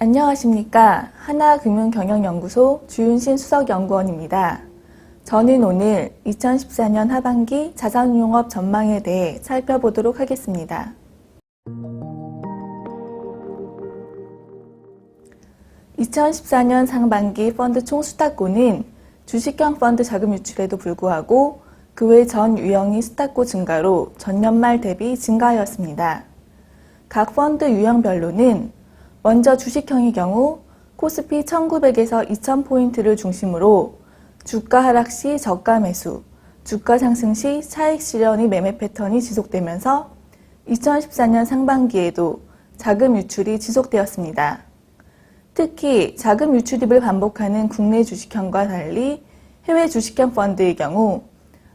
안녕하십니까. 하나금융경영연구소 주윤신 수석연구원입니다. 저는 오늘 2014년 하반기 자산운용업 전망에 대해 살펴보도록 하겠습니다. 2014년 상반기 펀드 총 수탁고는 주식형 펀드 자금 유출에도 불구하고 그 외 전 유형이 수탁고 증가로 전년 말 대비 증가하였습니다. 각 펀드 유형별로는 먼저 주식형의 경우 코스피 1900에서 2000포인트를 중심으로 주가 하락 시 저가 매수, 주가 상승 시 차익 실현의 매매 패턴이 지속되면서 2014년 상반기에도 자금 유출이 지속되었습니다. 특히 자금 유출입을 반복하는 국내 주식형과 달리 해외 주식형 펀드의 경우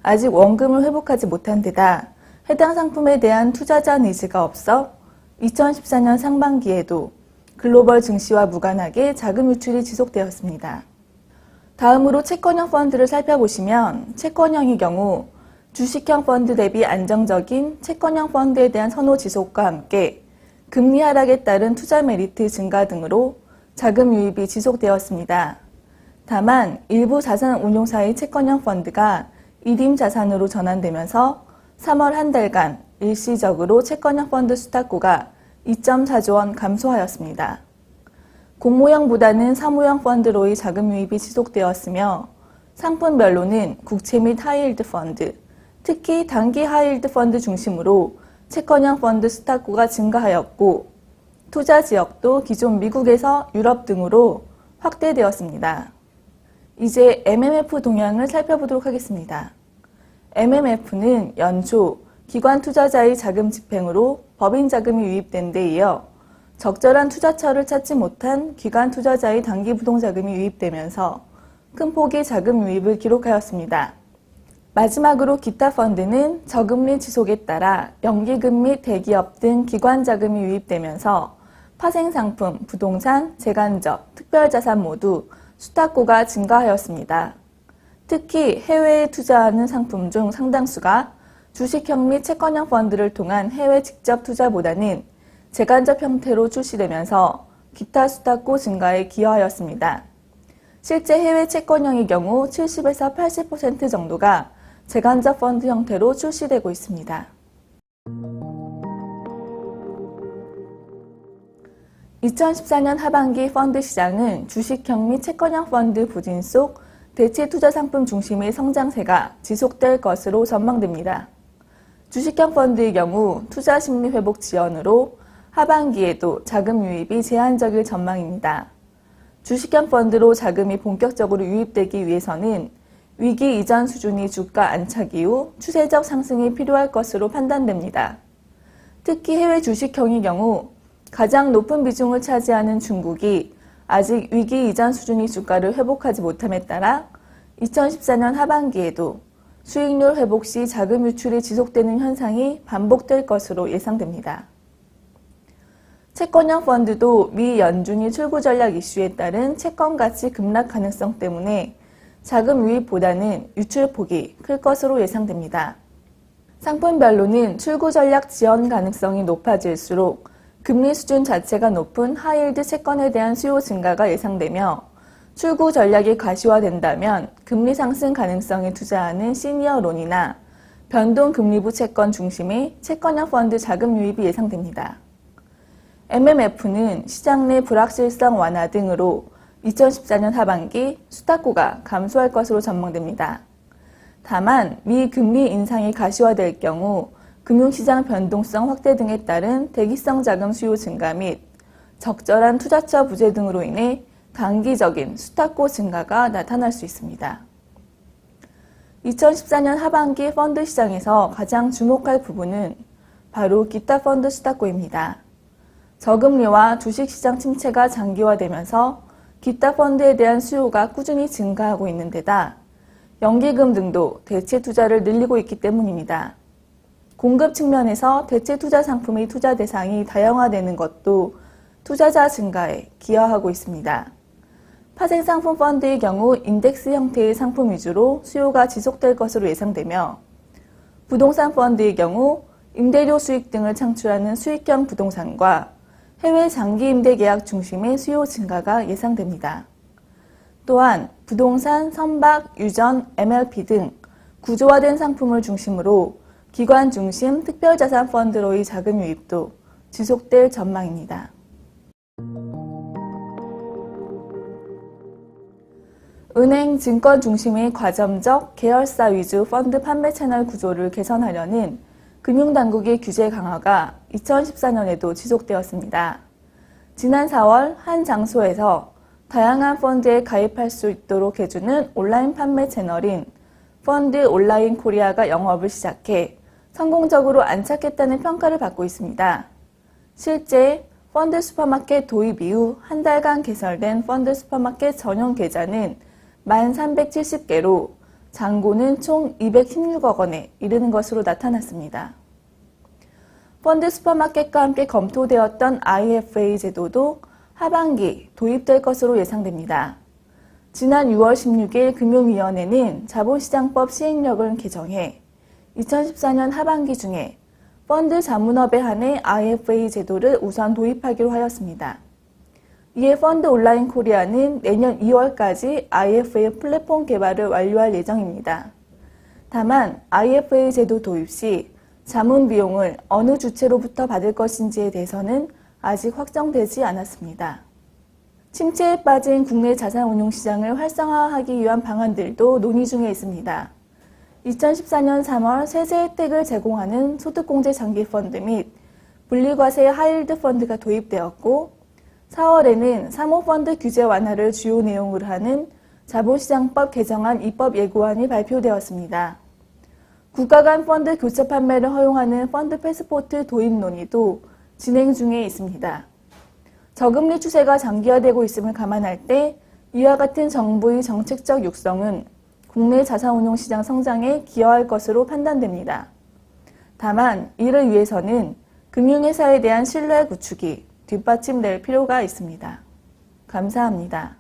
아직 원금을 회복하지 못한 데다 해당 상품에 대한 투자자 니즈가 없어 2014년 상반기에도 글로벌 증시와 무관하게 자금 유출이 지속되었습니다. 다음으로 채권형 펀드를 살펴보시면 채권형의 경우 주식형 펀드 대비 안정적인 채권형 펀드에 대한 선호 지속과 함께 금리 하락에 따른 투자 메리트 증가 등으로 자금 유입이 지속되었습니다. 다만 일부 자산운용사의 채권형 펀드가 이림 자산으로 전환되면서 3월 한 달간 일시적으로 채권형 펀드 수탁고가 2.4조 원 감소하였습니다. 공모형보다는 사모형 펀드로의 자금 유입이 지속되었으며 상품별로는 국채 및 하이힐드 펀드, 특히 단기 하이힐드 펀드 중심으로 채권형 펀드 수탁고가 증가하였고 투자 지역도 기존 미국에서 유럽 등으로 확대되었습니다. 이제 MMF 동향을 살펴보도록 하겠습니다. MMF는 연초 기관 투자자의 자금 집행으로 법인 자금이 유입된 데 이어 적절한 투자처를 찾지 못한 기관 투자자의 단기 부동 자금이 유입되면서 큰 폭의 자금 유입을 기록하였습니다. 마지막으로 기타 펀드는 저금리 지속에 따라 연기금 및 대기업 등 기관 자금이 유입되면서 파생상품, 부동산, 재간접, 특별자산 모두 수탁고가 증가하였습니다. 특히 해외에 투자하는 상품 중 상당수가 주식형 및 채권형 펀드를 통한 해외 직접 투자보다는 재간접 형태로 출시되면서 기타 수탁고 증가에 기여하였습니다. 실제 해외 채권형의 경우 70에서 80% 정도가 재간접 펀드 형태로 출시되고 있습니다. 2014년 하반기 펀드 시장은 주식형 및 채권형 펀드 부진 속 대체 투자 상품 중심의 성장세가 지속될 것으로 전망됩니다. 주식형 펀드의 경우 투자 심리 회복 지연으로 하반기에도 자금 유입이 제한적일 전망입니다. 주식형 펀드로 자금이 본격적으로 유입되기 위해서는 위기 이전 수준의 주가 안착 이후 추세적 상승이 필요할 것으로 판단됩니다. 특히 해외 주식형의 경우 가장 높은 비중을 차지하는 중국이 아직 위기 이전 수준의 주가를 회복하지 못함에 따라 2014년 하반기에도 수익률 회복 시 자금 유출이 지속되는 현상이 반복될 것으로 예상됩니다. 채권형 펀드도 미 연준이 출구 전략 이슈에 따른 채권 가치 급락 가능성 때문에 자금 유입보다는 유출폭이 클 것으로 예상됩니다. 상품별로는 출구 전략 지연 가능성이 높아질수록 금리 수준 자체가 높은 하이힐드 채권에 대한 수요 증가가 예상되며 출구 전략이 가시화된다면 금리 상승 가능성에 투자하는 시니어론이나 변동금리부 채권 중심의 채권형 펀드 자금 유입이 예상됩니다. MMF는 시장 내 불확실성 완화 등으로 2014년 하반기 수탁고가 감소할 것으로 전망됩니다. 다만 미 금리 인상이 가시화될 경우 금융시장 변동성 확대 등에 따른 대기성 자금 수요 증가 및 적절한 투자처 부재 등으로 인해 단기적인 수탁고 증가가 나타날 수 있습니다. 2014년 하반기 펀드 시장에서 가장 주목할 부분은 바로 기타 펀드 수탁고입니다. 저금리와 주식시장 침체가 장기화되면서 기타 펀드에 대한 수요가 꾸준히 증가하고 있는 데다 연기금 등도 대체 투자를 늘리고 있기 때문입니다. 공급 측면에서 대체 투자 상품의 투자 대상이 다양화되는 것도 투자자 증가에 기여하고 있습니다. 파생상품 펀드의 경우 인덱스 형태의 상품 위주로 수요가 지속될 것으로 예상되며 부동산 펀드의 경우 임대료 수익 등을 창출하는 수익형 부동산과 해외 장기 임대 계약 중심의 수요 증가가 예상됩니다. 또한 부동산, 선박, 유전, MLP 등 구조화된 상품을 중심으로 기관 중심 특별자산 펀드로의 자금 유입도 지속될 전망입니다. 은행, 증권 중심의 과점적 계열사 위주 펀드 판매 채널 구조를 개선하려는 금융당국의 규제 강화가 2014년에도 지속되었습니다. 지난 4월 한 장소에서 다양한 펀드에 가입할 수 있도록 해주는 온라인 판매 채널인 펀드 온라인 코리아가 영업을 시작해 성공적으로 안착했다는 평가를 받고 있습니다. 실제 펀드 슈퍼마켓 도입 이후 한 달간 개설된 펀드 슈퍼마켓 전용 계좌는 1,370개로 잔고는 총 216억 원에 이르는 것으로 나타났습니다. 펀드 슈퍼마켓과 함께 검토되었던 IFA 제도도 하반기 도입될 것으로 예상됩니다. 지난 6월 16일 금융위원회는 자본시장법 시행령을 개정해 2014년 하반기 중에 펀드 자문업에 한해 IFA 제도를 우선 도입하기로 하였습니다. 이에 펀드 온라인 코리아는 내년 2월까지 IFA 플랫폼 개발을 완료할 예정입니다. 다만 IFA 제도 도입 시 자문 비용을 어느 주체로부터 받을 것인지에 대해서는 아직 확정되지 않았습니다. 침체에 빠진 국내 자산운용 시장을 활성화하기 위한 방안들도 논의 중에 있습니다. 2014년 3월 세제 혜택을 제공하는 소득공제 장기펀드 및 분리과세 하이힐드 펀드가 도입되었고 4월에는 사모펀드 규제 완화를 주요 내용으로 하는 자본시장법 개정안 입법 예고안이 발표되었습니다. 국가 간 펀드 교체 판매를 허용하는 펀드 패스포트 도입 논의도 진행 중에 있습니다. 저금리 추세가 장기화되고 있음을 감안할 때 이와 같은 정부의 정책적 육성은 국내 자산운용 시장 성장에 기여할 것으로 판단됩니다. 다만 이를 위해서는 금융회사에 대한 신뢰 구축이 뒷받침될 필요가 있습니다. 감사합니다.